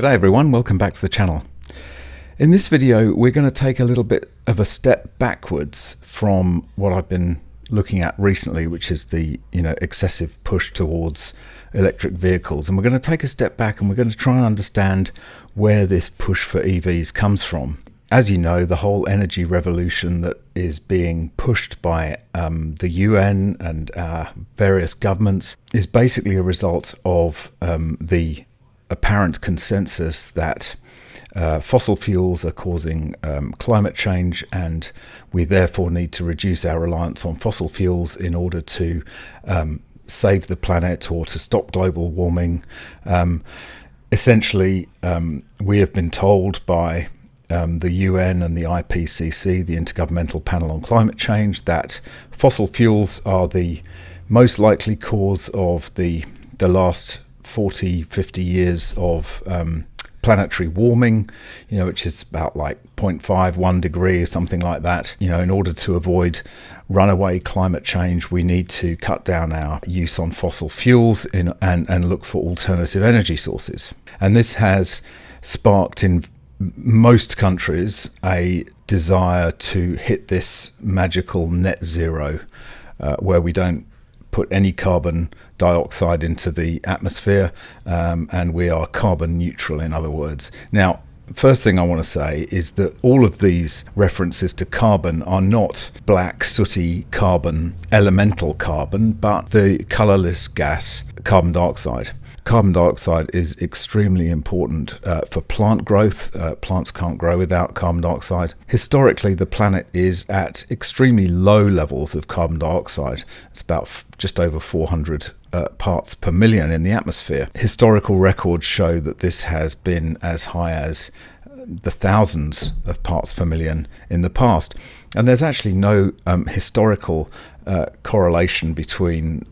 G'day everyone, welcome back to the channel. In this video we're going to take a little bit of a step backwards from what I've been looking at recently, which is the excessive push towards electric vehicles, and we're going to take a step back and we're going to try and understand where this push for EVs comes from. As you know, the whole energy revolution that is being pushed by the UN and various governments is basically a result of the apparent consensus that fossil fuels are causing climate change, and we therefore need to reduce our reliance on fossil fuels in order to save the planet or to stop global warming. Essentially, we have been told by the UN and the IPCC, the Intergovernmental Panel on Climate Change, that fossil fuels are the most likely cause of the last 40-50 years of planetary warming, which is about like 0.51 degree or something like that. In order to avoid runaway climate change, we need to cut down our use on fossil fuels and look for alternative energy sources. And this has sparked in most countries a desire to hit this magical net zero, where we don't put any carbon dioxide into the atmosphere, and we are carbon neutral, in other words. Now, first thing I want to say is that all of these references to carbon are not black, sooty carbon, elemental carbon, but the colorless gas, carbon dioxide. Carbon dioxide is extremely important for plant growth. Plants can't grow without carbon dioxide. Historically, the planet is at extremely low levels of carbon dioxide. It's about just over 400 parts per million in the atmosphere. Historical records show that this has been as high as the thousands of parts per million in the past. And there's actually no historical correlation between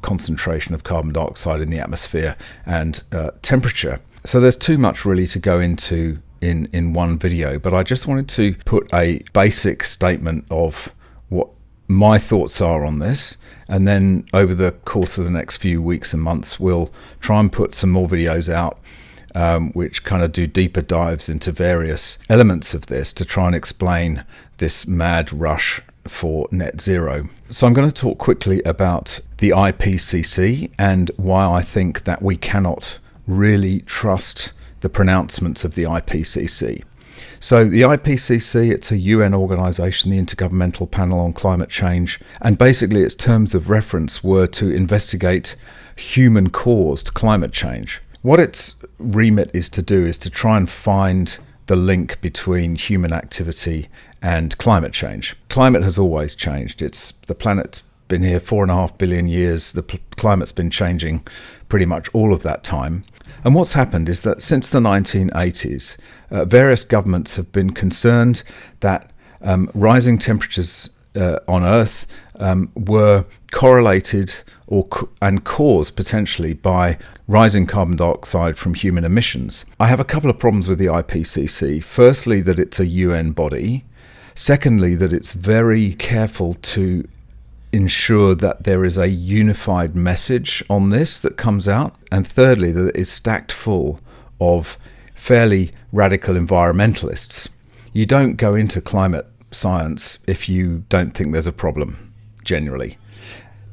concentration of carbon dioxide in the atmosphere and temperature. So there's too much really to go into in one video, but I just wanted to put a basic statement of what my thoughts are on this, and then over the course of the next few weeks and months we'll try and put some more videos out which kind of do deeper dives into various elements of this to try and explain this mad rush for net zero. So I'm going to talk quickly about the IPCC and why I think that we cannot really trust the pronouncements of the IPCC. So the IPCC, it's a UN organisation, the Intergovernmental Panel on Climate Change, and basically its terms of reference were to investigate human-caused climate change. What its remit is to do is to try and find the link between human activity and climate change. Climate has always changed. The planet's been here 4.5 billion years. The climate's been changing pretty much all of that time. And what's happened is that since the 1980s, various governments have been concerned that rising temperatures on Earth were correlated and caused potentially by rising carbon dioxide from human emissions. I have a couple of problems with the IPCC. Firstly, that it's a UN body. Secondly, that it's very careful to ensure that there is a unified message on this that comes out. And thirdly, that it is stacked full of fairly radical environmentalists. You don't go into climate science if you don't think there's a problem, generally.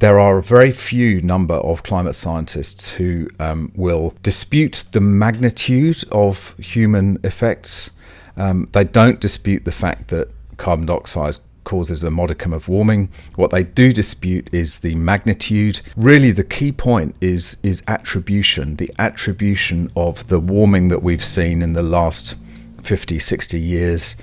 There are a very few number of climate scientists who will dispute the magnitude of human effects. They don't dispute the fact that carbon dioxide causes a modicum of warming. What they do dispute is the magnitude. Really, the key point is attribution, the attribution of the warming that we've seen in the last 50, 60 years.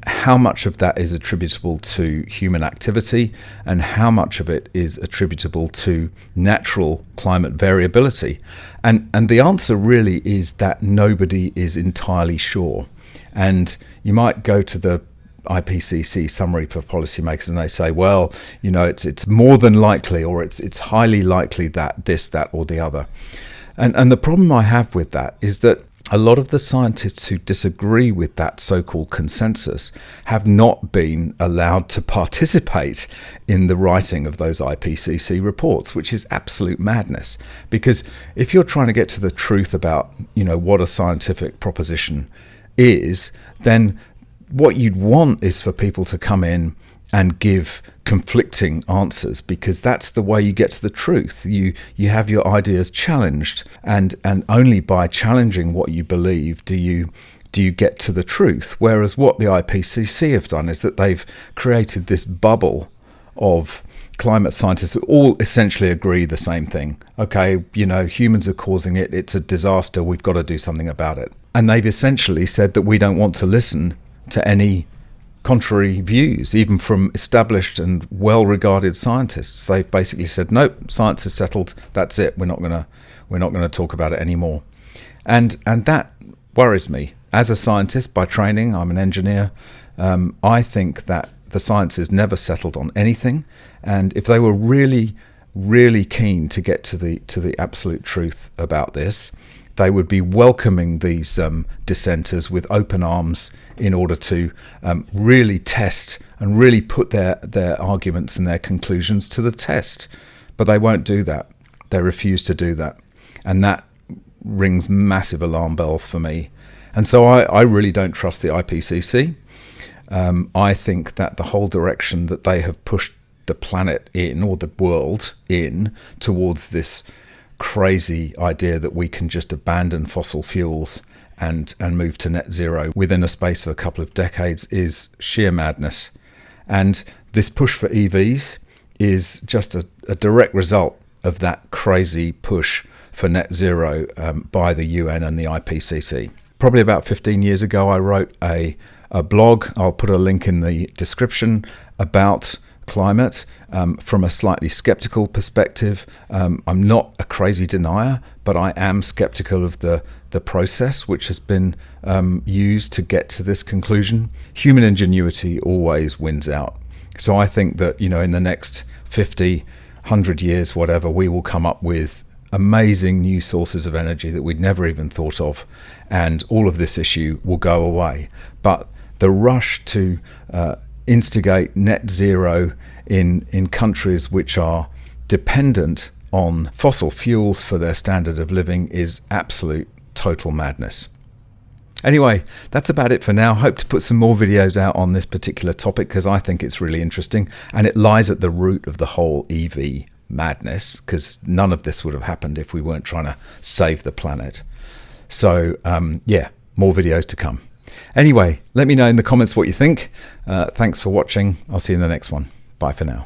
How much of that is attributable to human activity and how much of it is attributable to natural climate variability? And the answer really is that nobody is entirely sure. And you might go to the IPCC summary for policymakers and they say, well, it's more than likely, or it's highly likely that this, that, or the other. And the problem I have with that is that a lot of the scientists who disagree with that so-called consensus have not been allowed to participate in the writing of those IPCC reports, which is absolute madness. Because if you're trying to get to the truth about, what a scientific proposition is, then what you'd want is for people to come in and give conflicting answers, because that's the way you get to the truth. You have your ideas challenged, and only by challenging what you believe do you get to the truth. Whereas what the IPCC have done is that they've created this bubble of climate scientists who all essentially agree the same thing. Okay, humans are causing it, it's a disaster, we've got to do something about it. And they've essentially said that we don't want to listen to any contrary views, even from established and well-regarded scientists. They've basically said, nope, science is settled, that's it, we're not going to talk about it anymore. And that worries me. As a scientist by training, I'm an engineer, I think that the science is never settled on anything, and if they were really, really keen to get to the absolute truth about this, they would be welcoming these dissenters with open arms in order to really test and really put their arguments and their conclusions to the test. But they won't do that. They refuse to do that. And that rings massive alarm bells for me. And so I really don't trust the IPCC. I think that the whole direction that they have pushed the planet in, or the world in, towards this crazy idea that we can just abandon fossil fuels and move to net zero within a space of a couple of decades is sheer madness. And this push for EVs is just a direct result of that crazy push for net zero by the UN and the IPCC. Probably about 15 years ago, I wrote a blog, I'll put a link in the description, about climate from a slightly skeptical perspective. I'm not a crazy denier, but I am skeptical of the process which has been used to get to this conclusion. Human ingenuity always wins out. So I think that, in the next 50, 100 years, whatever, we will come up with amazing new sources of energy that we'd never even thought of, and all of this issue will go away. But the rush to instigate net zero in countries which are dependent on fossil fuels for their standard of living is absolute total madness. Anyway, that's about it for now. Hope to put some more videos out on this particular topic because I think it's really interesting, and it lies at the root of the whole EV madness, because none of this would have happened if we weren't trying to save the planet. So more videos to come. Anyway, let me know in the comments what you think. Thanks for watching. I'll see you in the next one. Bye for now.